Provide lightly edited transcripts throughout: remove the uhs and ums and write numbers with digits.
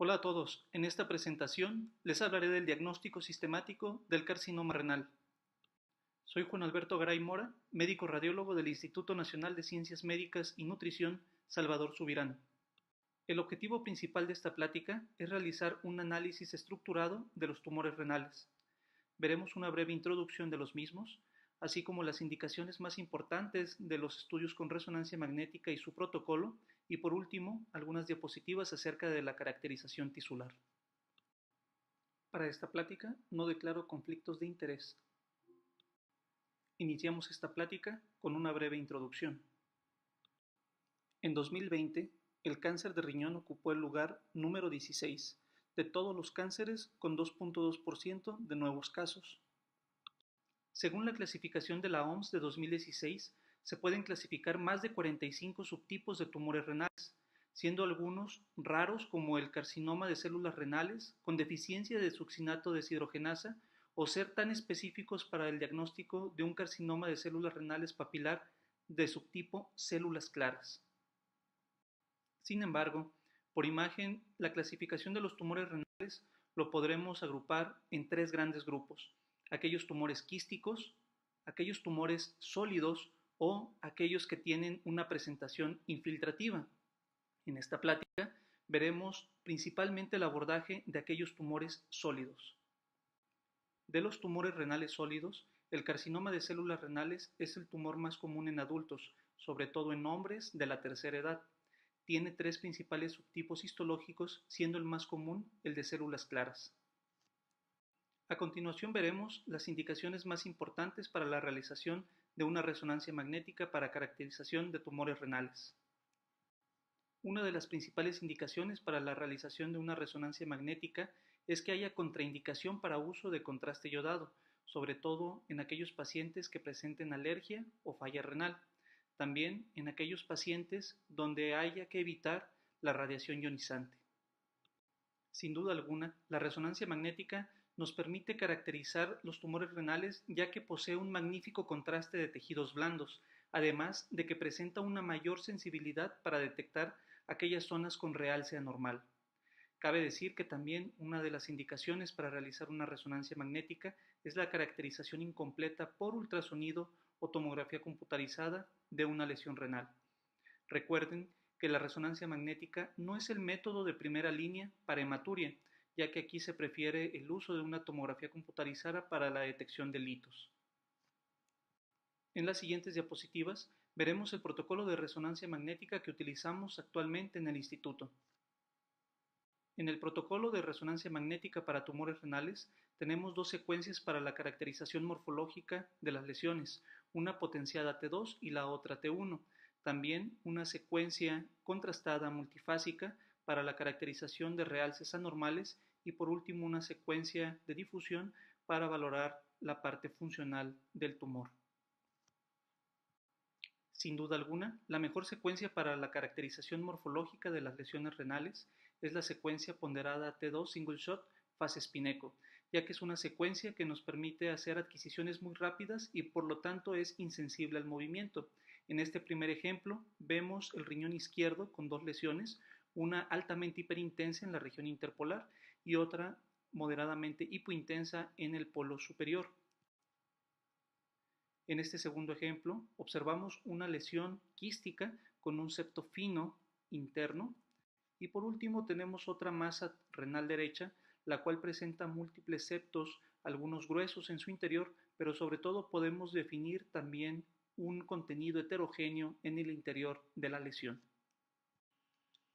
Hola a todos, en esta presentación les hablaré del diagnóstico sistemático del carcinoma renal. Soy Juan Alberto Garay Mora, médico radiólogo del Instituto Nacional de Ciencias Médicas y Nutrición Salvador Subirán. El objetivo principal de esta plática es realizar un análisis estructurado de los tumores renales. Veremos una breve introducción de los mismos, así como las indicaciones más importantes de los estudios con resonancia magnética y su protocolo, y por último, algunas diapositivas acerca de la caracterización tisular. Para esta plática no declaro conflictos de interés. Iniciamos esta plática con una breve introducción. En 2020, el cáncer de riñón ocupó el lugar número 16 de todos los cánceres con 2.2% de nuevos casos. Según la clasificación de la OMS de 2016, se pueden clasificar más de 45 subtipos de tumores renales, siendo algunos raros como el carcinoma de células renales con deficiencia de succinato deshidrogenasa o ser tan específicos para el diagnóstico de un carcinoma de células renales papilar de subtipo células claras. Sin embargo, por imagen, la clasificación de los tumores renales lo podremos agrupar en tres grandes grupos: aquellos tumores quísticos, aquellos tumores sólidos o aquellos que tienen una presentación infiltrativa. En esta plática veremos principalmente el abordaje de aquellos tumores sólidos. De los tumores renales sólidos, el carcinoma de células renales es el tumor más común en adultos, sobre todo en hombres de la tercera edad. Tiene tres principales subtipos histológicos, siendo el más común el de células claras. A continuación veremos las indicaciones más importantes para la realización de una resonancia magnética para caracterización de tumores renales. Una de las principales indicaciones para la realización de una resonancia magnética es que haya contraindicación para uso de contraste yodado, sobre todo en aquellos pacientes que presenten alergia o falla renal. También en aquellos pacientes donde haya que evitar la radiación ionizante. Sin duda alguna, la resonancia magnética nos permite caracterizar los tumores renales ya que posee un magnífico contraste de tejidos blandos, además de que presenta una mayor sensibilidad para detectar aquellas zonas con realce anormal. Cabe decir que también una de las indicaciones para realizar una resonancia magnética es la caracterización incompleta por ultrasonido o tomografía computarizada de una lesión renal. Recuerden que la resonancia magnética no es el método de primera línea para hematuria, ya que aquí se prefiere el uso de una tomografía computarizada para la detección de litos. En las siguientes diapositivas veremos el protocolo de resonancia magnética que utilizamos actualmente en el instituto. En el protocolo de resonancia magnética para tumores renales tenemos dos secuencias para la caracterización morfológica de las lesiones, una potenciada T2 y la otra T1. También una secuencia contrastada multifásica para la caracterización de realces anormales y por último una secuencia de difusión para valorar la parte funcional del tumor. Sin duda alguna, la mejor secuencia para la caracterización morfológica de las lesiones renales es la secuencia ponderada T2 Single Shot fase Spineco, ya que es una secuencia que nos permite hacer adquisiciones muy rápidas y por lo tanto es insensible al movimiento. En este primer ejemplo vemos el riñón izquierdo con dos lesiones, una altamente hiperintensa en la región interpolar y otra moderadamente hipointensa en el polo superior. En este segundo ejemplo, observamos una lesión quística con un septo fino interno y por último tenemos otra masa renal derecha, la cual presenta múltiples septos, algunos gruesos en su interior, pero sobre todo podemos definir también un contenido heterogéneo en el interior de la lesión.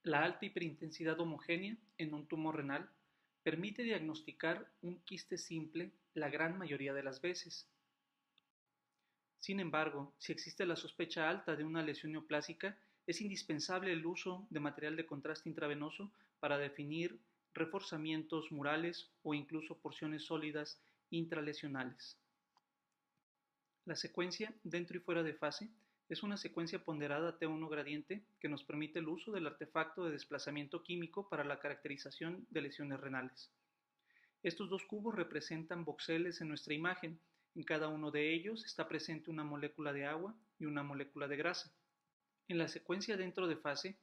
La alta hiperintensidad homogénea en un tumor renal permite diagnosticar un quiste simple la gran mayoría de las veces. Sin embargo, si existe la sospecha alta de una lesión neoplásica, es indispensable el uso de material de contraste intravenoso para definir reforzamientos murales o incluso porciones sólidas intralesionales. La secuencia dentro y fuera de fase es una secuencia ponderada T1 gradiente que nos permite el uso del artefacto de desplazamiento químico para la caracterización de lesiones renales. Estos dos cubos representan voxeles en nuestra imagen. En cada uno de ellos está presente una molécula de agua y una molécula de grasa. En la secuencia dentro de fase,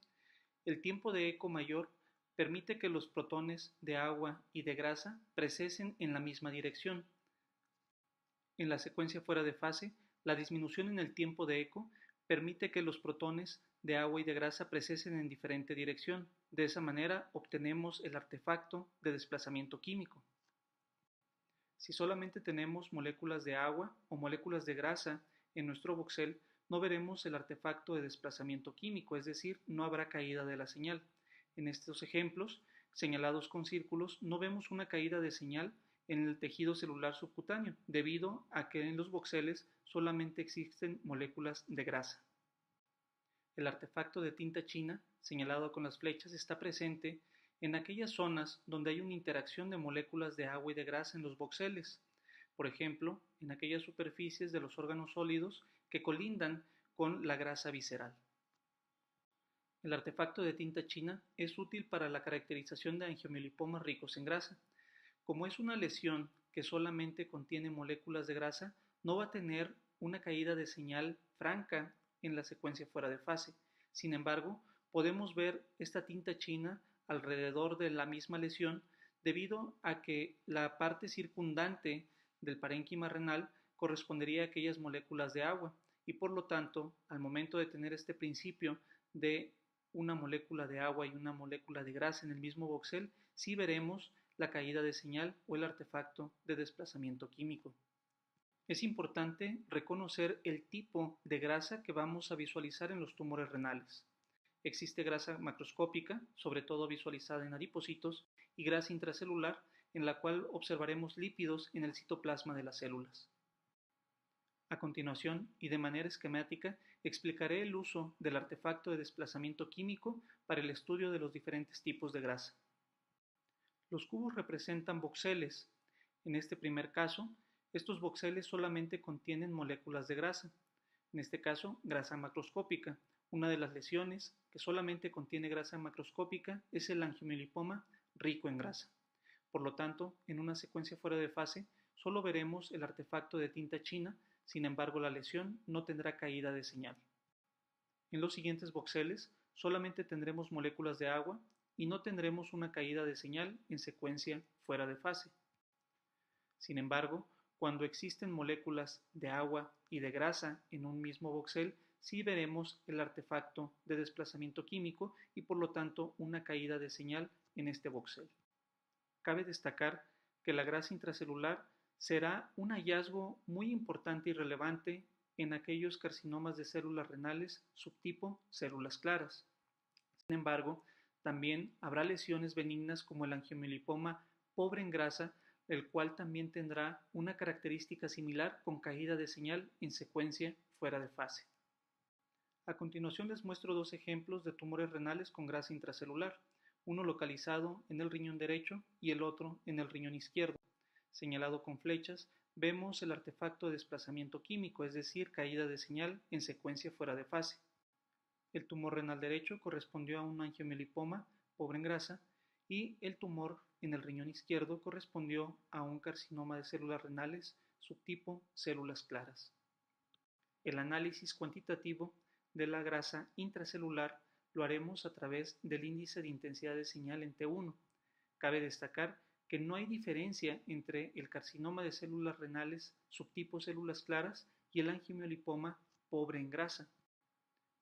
el tiempo de eco mayor permite que los protones de agua y de grasa precesen en la misma dirección. En la secuencia fuera de fase, la disminución en el tiempo de eco permite que los protones de agua y de grasa precesen en diferente dirección. De esa manera obtenemos el artefacto de desplazamiento químico. Si solamente tenemos moléculas de agua o moléculas de grasa en nuestro voxel, no veremos el artefacto de desplazamiento químico, es decir, no habrá caída de la señal. En estos ejemplos, señalados con círculos, no vemos una caída de señal en el tejido celular subcutáneo, debido a que en los voxeles solamente existen moléculas de grasa. El artefacto de tinta china, señalado con las flechas, está presente en aquellas zonas donde hay una interacción de moléculas de agua y de grasa en los voxeles, por ejemplo, en aquellas superficies de los órganos sólidos que colindan con la grasa visceral. El artefacto de tinta china es útil para la caracterización de angiomiolipomas ricos en grasa. Como es una lesión que solamente contiene moléculas de grasa, no va a tener una caída de señal franca en la secuencia fuera de fase. Sin embargo, podemos ver esta tinta china alrededor de la misma lesión debido a que la parte circundante del parénquima renal correspondería a aquellas moléculas de agua y por lo tanto, al momento de tener este principio de una molécula de agua y una molécula de grasa en el mismo voxel, sí veremos la caída de señal o el artefacto de desplazamiento químico. Es importante reconocer el tipo de grasa que vamos a visualizar en los tumores renales. Existe grasa macroscópica, sobre todo visualizada en adipocitos, y grasa intracelular, en la cual observaremos lípidos en el citoplasma de las células. A continuación, y de manera esquemática, explicaré el uso del artefacto de desplazamiento químico para el estudio de los diferentes tipos de grasa. Los cubos representan voxeles. En este primer caso, estos voxeles solamente contienen moléculas de grasa. En este caso, grasa macroscópica. Una de las lesiones que solamente contiene grasa macroscópica es el angiomiolipoma rico en grasa. Por lo tanto, en una secuencia fuera de fase, solo veremos el artefacto de tinta china, sin embargo la lesión no tendrá caída de señal. En los siguientes voxeles solamente tendremos moléculas de agua y no tendremos una caída de señal en secuencia fuera de fase. Sin embargo, cuando existen moléculas de agua y de grasa en un mismo voxel, sí veremos el artefacto de desplazamiento químico y por lo tanto una caída de señal en este voxel. Cabe destacar que la grasa intracelular será un hallazgo muy importante y relevante en aquellos carcinomas de células renales subtipo células claras. Sin embargo, también habrá lesiones benignas como el angiomiolipoma pobre en grasa, el cual también tendrá una característica similar con caída de señal en secuencia fuera de fase. A continuación les muestro dos ejemplos de tumores renales con grasa intracelular, uno localizado en el riñón derecho y el otro en el riñón izquierdo. Señalado con flechas, vemos el artefacto de desplazamiento químico, es decir, caída de señal en secuencia fuera de fase. El tumor renal derecho correspondió a un angiomiolipoma pobre en grasa y el tumor en el riñón izquierdo correspondió a un carcinoma de células renales subtipo células claras. El análisis cuantitativo de la grasa intracelular lo haremos a través del índice de intensidad de señal en T1. Cabe destacar que no hay diferencia entre el carcinoma de células renales subtipo células claras y el angiomiolipoma pobre en grasa.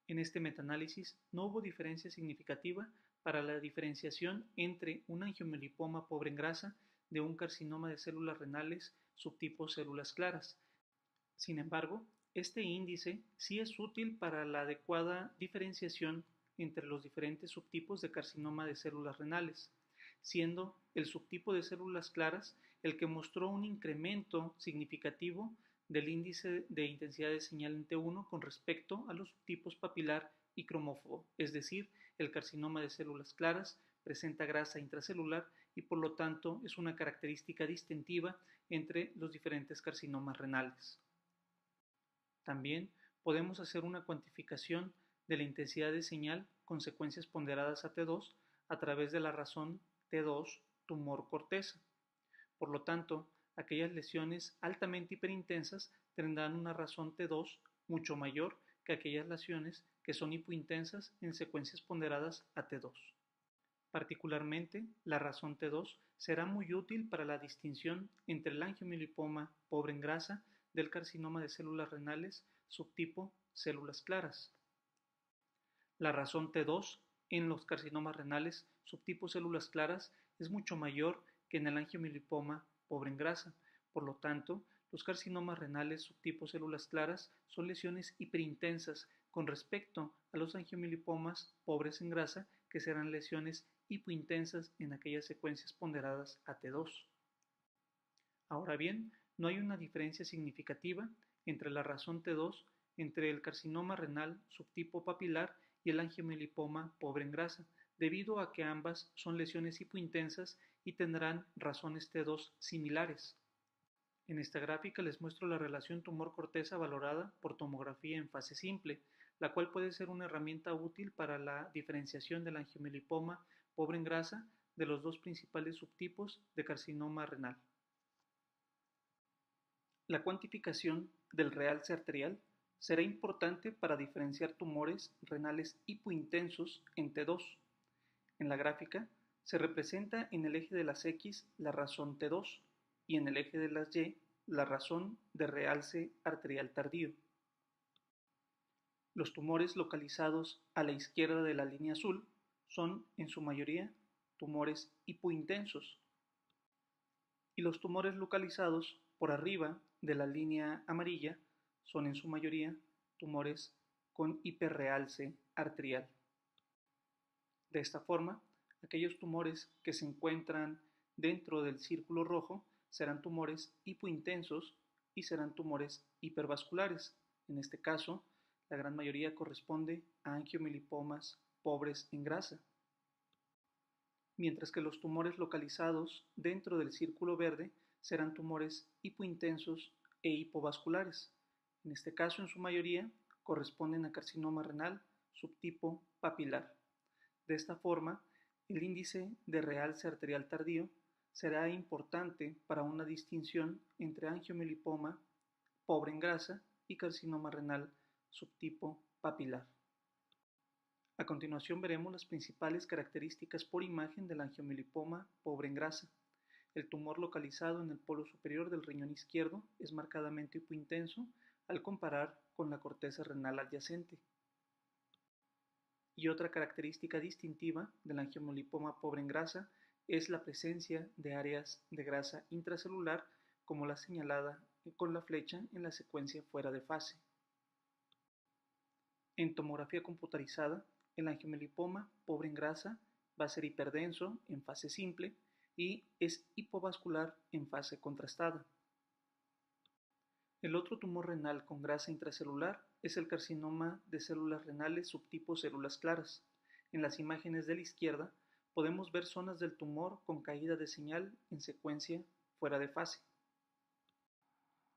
En este metaanálisis no hubo diferencia significativa para la diferenciación entre un angiomiolipoma pobre en grasa de un carcinoma de células renales subtipo células claras. Sin embargo, este índice sí es útil para la adecuada diferenciación entre los diferentes subtipos de carcinoma de células renales, siendo el subtipo de células claras el que mostró un incremento significativo del índice de intensidad de señal en T1 con respecto a los subtipos papilar y cromófobo, es decir, el carcinoma de células claras presenta grasa intracelular y por lo tanto es una característica distintiva entre los diferentes carcinomas renales. También podemos hacer una cuantificación de la intensidad de señal con secuencias ponderadas a T2 a través de la razón T2 tumor corteza. Por lo tanto, aquellas lesiones altamente hiperintensas tendrán una razón T2 mucho mayor que aquellas lesiones que son hipointensas en secuencias ponderadas a T2. Particularmente, la razón T2 será muy útil para la distinción entre el angiomielipoma pobre en grasa del carcinoma de células renales subtipo células claras. La razón T2 en los carcinomas renales subtipo células claras es mucho mayor que en el angiomielipoma pobre en grasa. Por lo tanto, los carcinomas renales subtipo células claras son lesiones hiperintensas con respecto a los angiomielipomas pobres en grasa, que serán lesiones hipointensas en aquellas secuencias ponderadas a T2. Ahora bien, no hay una diferencia significativa entre la razón T2 entre el carcinoma renal subtipo papilar y el angiomielipoma pobre en grasa, debido a que ambas son lesiones hipointensas y tendrán razones T2 similares. En esta gráfica les muestro la relación tumor-corteza valorada por tomografía en fase simple, la cual puede ser una herramienta útil para la diferenciación del angiomielipoma pobre en grasa de los dos principales subtipos de carcinoma renal. La cuantificación del realce arterial será importante para diferenciar tumores renales hipointensos en T2. En la gráfica se representa en el eje de las X la razón T2 y en el eje de las Y la razón de realce arterial tardío. Los tumores localizados a la izquierda de la línea azul son, en su mayoría, tumores hipointensos, y los tumores localizados por arriba de la línea amarilla son, en su mayoría, tumores con hiperrealce arterial. De esta forma, aquellos tumores que se encuentran dentro del círculo rojo serán tumores hipointensos y serán tumores hipervasculares. En este caso, la gran mayoría corresponde a angiomielipomas pobres en grasa, mientras que los tumores localizados dentro del círculo verde serán tumores hipointensos e hipovasculares. En este caso, en su mayoría, corresponden a carcinoma renal subtipo papilar. De esta forma, el índice de realce arterial tardío será importante para una distinción entre angiomielipoma pobre en grasa y carcinoma renal subtipo papilar. A continuación veremos las principales características por imagen del angiomielipoma pobre en grasa. El tumor localizado en el polo superior del riñón izquierdo es marcadamente hipointenso al comparar con la corteza renal adyacente. Y otra característica distintiva del angiomielipoma pobre en grasa es la presencia de áreas de grasa intracelular, como la señalada con la flecha en la secuencia fuera de fase. En tomografía computarizada, el angiomielipoma pobre en grasa va a ser hiperdenso en fase simple y es hipovascular en fase contrastada. El otro tumor renal con grasa intracelular es el carcinoma de células renales subtipo células claras. En las imágenes de la izquierda podemos ver zonas del tumor con caída de señal en secuencia fuera de fase.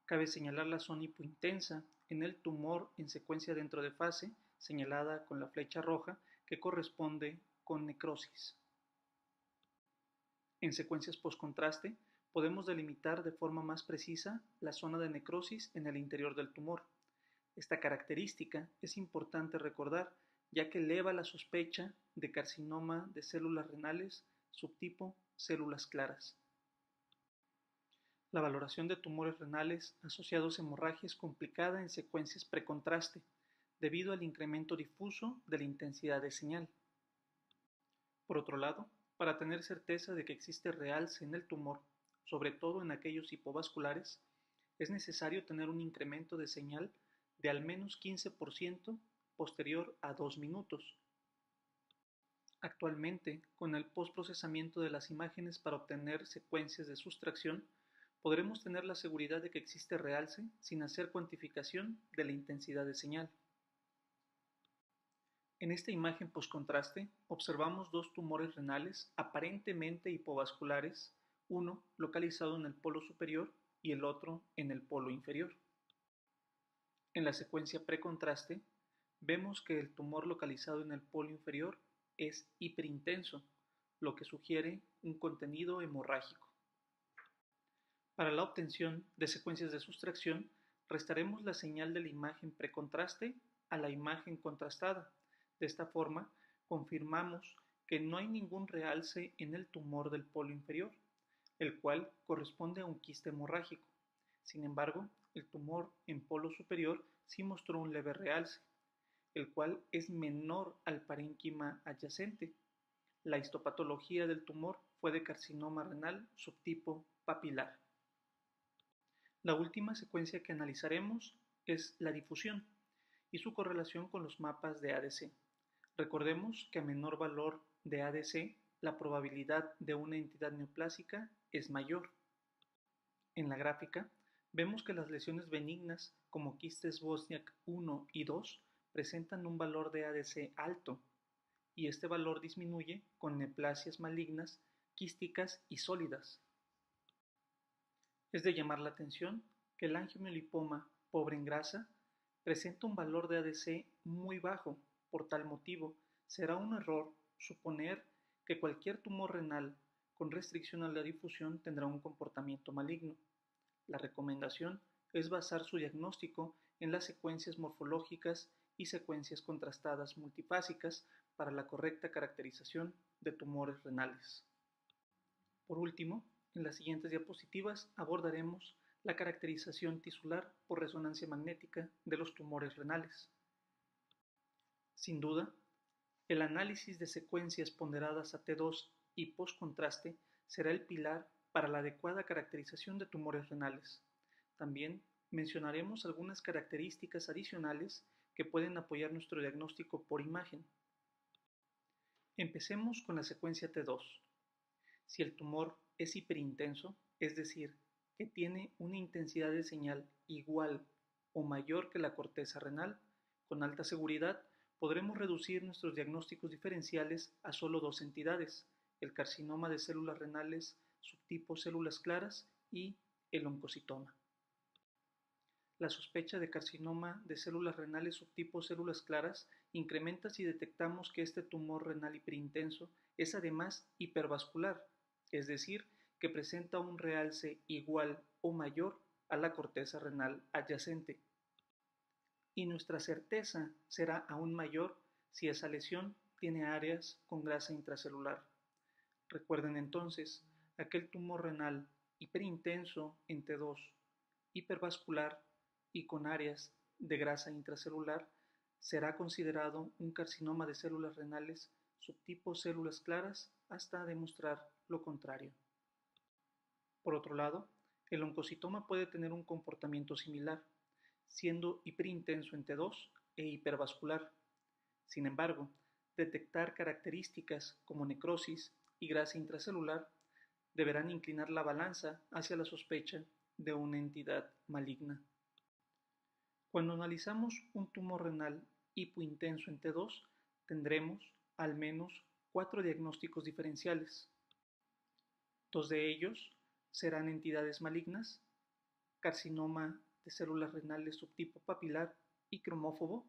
Cabe señalar la zona hipointensa en el tumor en secuencia dentro de fase, señalada con la flecha roja, que corresponde con necrosis. En secuencias postcontraste, podemos delimitar de forma más precisa la zona de necrosis en el interior del tumor. Esta característica es importante recordar, ya que eleva la sospecha de carcinoma de células renales subtipo células claras. La valoración de tumores renales asociados a hemorragia es complicada en secuencias precontraste, debido al incremento difuso de la intensidad de señal. Por otro lado, para tener certeza de que existe realce en el tumor, sobre todo en aquellos hipovasculares, es necesario tener un incremento de señal de al menos 15% posterior a 2 minutos. Actualmente, con el postprocesamiento de las imágenes para obtener secuencias de sustracción, podremos tener la seguridad de que existe realce sin hacer cuantificación de la intensidad de señal. En esta imagen postcontraste observamos dos tumores renales aparentemente hipovasculares, uno localizado en el polo superior y el otro en el polo inferior. En la secuencia precontraste vemos que el tumor localizado en el polo inferior es hiperintenso, lo que sugiere un contenido hemorrágico. Para la obtención de secuencias de sustracción, restaremos la señal de la imagen precontraste a la imagen contrastada. De esta forma, confirmamos que no hay ningún realce en el tumor del polo inferior, el cual corresponde a un quiste hemorrágico. Sin embargo, el tumor en polo superior sí mostró un leve realce, el cual es menor al parénquima adyacente. La histopatología del tumor fue de carcinoma renal subtipo papilar. La última secuencia que analizaremos es la difusión y su correlación con los mapas de ADC. Recordemos que a menor valor de ADC, la probabilidad de una entidad neoplásica es mayor. En la gráfica, vemos que las lesiones benignas, como quistes Wozniak 1 y 2, presentan un valor de ADC alto, y este valor disminuye con neoplasias malignas, quísticas y sólidas. Es de llamar la atención que el angiomiolipoma pobre en grasa presenta un valor de ADC muy bajo. Por tal motivo, será un error suponer que cualquier tumor renal con restricción a la difusión tendrá un comportamiento maligno. La recomendación es basar su diagnóstico en las secuencias morfológicas y secuencias contrastadas multifásicas para la correcta caracterización de tumores renales. Por último, en las siguientes diapositivas abordaremos la caracterización tisular por resonancia magnética de los tumores renales. Sin duda, el análisis de secuencias ponderadas a T2 y postcontraste será el pilar para la adecuada caracterización de tumores renales. También mencionaremos algunas características adicionales que pueden apoyar nuestro diagnóstico por imagen. Empecemos con la secuencia T2. Si el tumor es hiperintenso, es decir, que tiene una intensidad de señal igual o mayor que la corteza renal, con alta seguridad podremos reducir nuestros diagnósticos diferenciales a solo dos entidades, el carcinoma de células renales subtipo células claras y el oncocitoma. La sospecha de carcinoma de células renales subtipo células claras incrementa si detectamos que este tumor renal hiperintenso es además hipervascular, es decir, que presenta un realce igual o mayor a la corteza renal adyacente. Y nuestra certeza será aún mayor si esa lesión tiene áreas con grasa intracelular. Recuerden entonces, aquel tumor renal hiperintenso en T2, hipervascular y con áreas de grasa intracelular será considerado un carcinoma de células renales subtipo células claras hasta demostrar lo contrario. Por otro lado, el oncocitoma puede tener un comportamiento similar, siendo hiperintenso en T2 e hipervascular. Sin embargo, detectar características como necrosis y grasa intracelular deberán inclinar la balanza hacia la sospecha de una entidad maligna. Cuando analizamos un tumor renal hipointenso en T2, tendremos al menos 4 diagnósticos diferenciales. 2 de ellos serán entidades malignas, carcinoma de células renales subtipo papilar y cromófobo,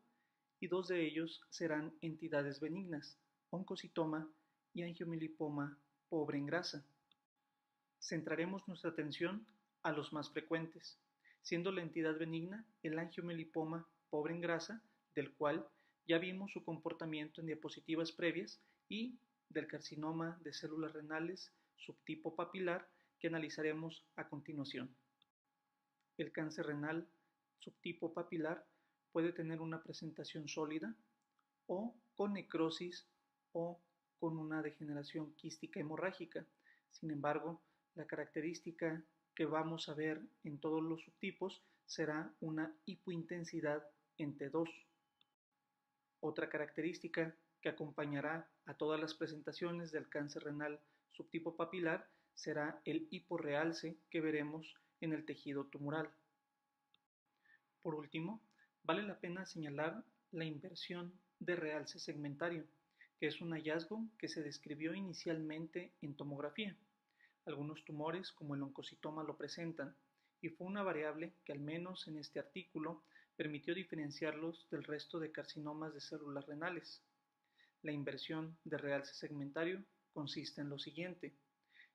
y 2 de ellos serán entidades benignas, oncocitoma y angiomiolipoma pobre en grasa. Centraremos nuestra atención a los más frecuentes, siendo la entidad benigna el angiomiolipoma pobre en grasa, del cual ya vimos su comportamiento en diapositivas previas, y del carcinoma de células renales subtipo papilar que analizaremos a continuación. El cáncer renal subtipo papilar puede tener una presentación sólida o con necrosis o con una degeneración quística hemorrágica. Sin embargo, la característica que vamos a ver en todos los subtipos será una hipointensidad en T2. Otra característica que acompañará a todas las presentaciones del cáncer renal subtipo papilar será el hiporrealce que veremos en el tejido tumoral. Por último, vale la pena señalar la inversión de realce segmentario, que es un hallazgo que se describió inicialmente en tomografía. Algunos tumores, como el oncocitoma, lo presentan, y fue una variable que, al menos en este artículo, permitió diferenciarlos del resto de carcinomas de células renales. La inversión de realce segmentario consiste en lo siguiente.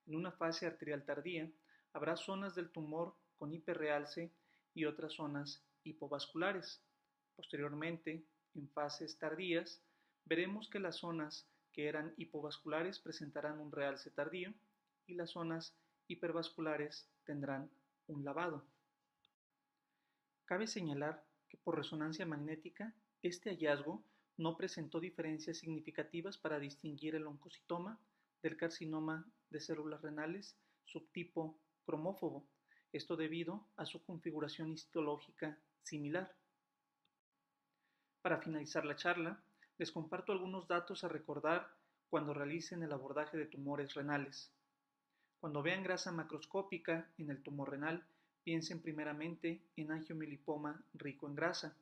En una fase arterial tardía, habrá zonas del tumor con hiperrealce y otras zonas hipovasculares. Posteriormente, en fases tardías, veremos que las zonas que eran hipovasculares presentarán un realce tardío y las zonas hipervasculares tendrán un lavado. Cabe señalar que por resonancia magnética, este hallazgo no presentó diferencias significativas para distinguir el oncocitoma del carcinoma de células renales subtipo cromófobo, esto debido a su configuración histológica similar. Para finalizar la charla, les comparto algunos datos a recordar cuando realicen el abordaje de tumores renales. Cuando vean grasa macroscópica en el tumor renal, piensen primeramente en angiomielipoma rico en grasa.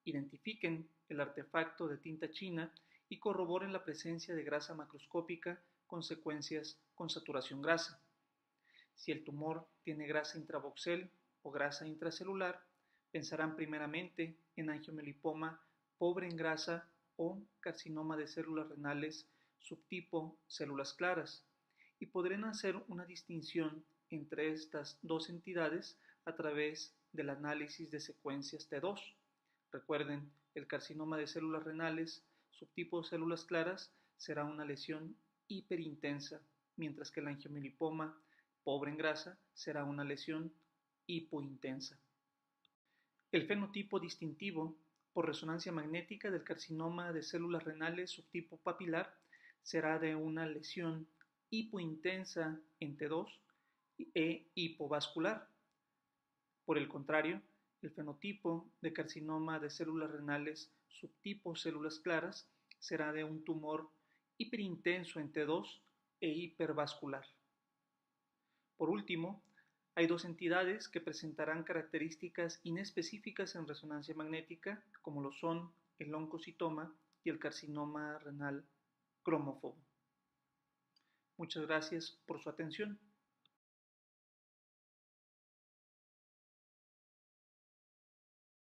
Identifiquen el artefacto de tinta china y corroboren la presencia de grasa macroscópica con secuencias con saturación grasa. Si el tumor tiene grasa intravoxel o grasa intracelular, pensarán primeramente en angiomielipoma pobre en grasa o carcinoma de células renales subtipo células claras, y podrán hacer una distinción entre estas dos entidades a través del análisis de secuencias T2. Recuerden, el carcinoma de células renales subtipo células claras será una lesión hiperintensa, mientras que el angiomielipoma pobre en grasa será una lesión hipointensa. El fenotipo distintivo por resonancia magnética del carcinoma de células renales subtipo papilar será de una lesión hipointensa en T2 e hipovascular. Por el contrario, el fenotipo de carcinoma de células renales subtipo células claras será de un tumor hiperintenso en T2 e hipervascular. Por último, hay dos entidades que presentarán características inespecíficas en resonancia magnética, como lo son el oncocitoma y el carcinoma renal cromófobo. Muchas gracias por su atención.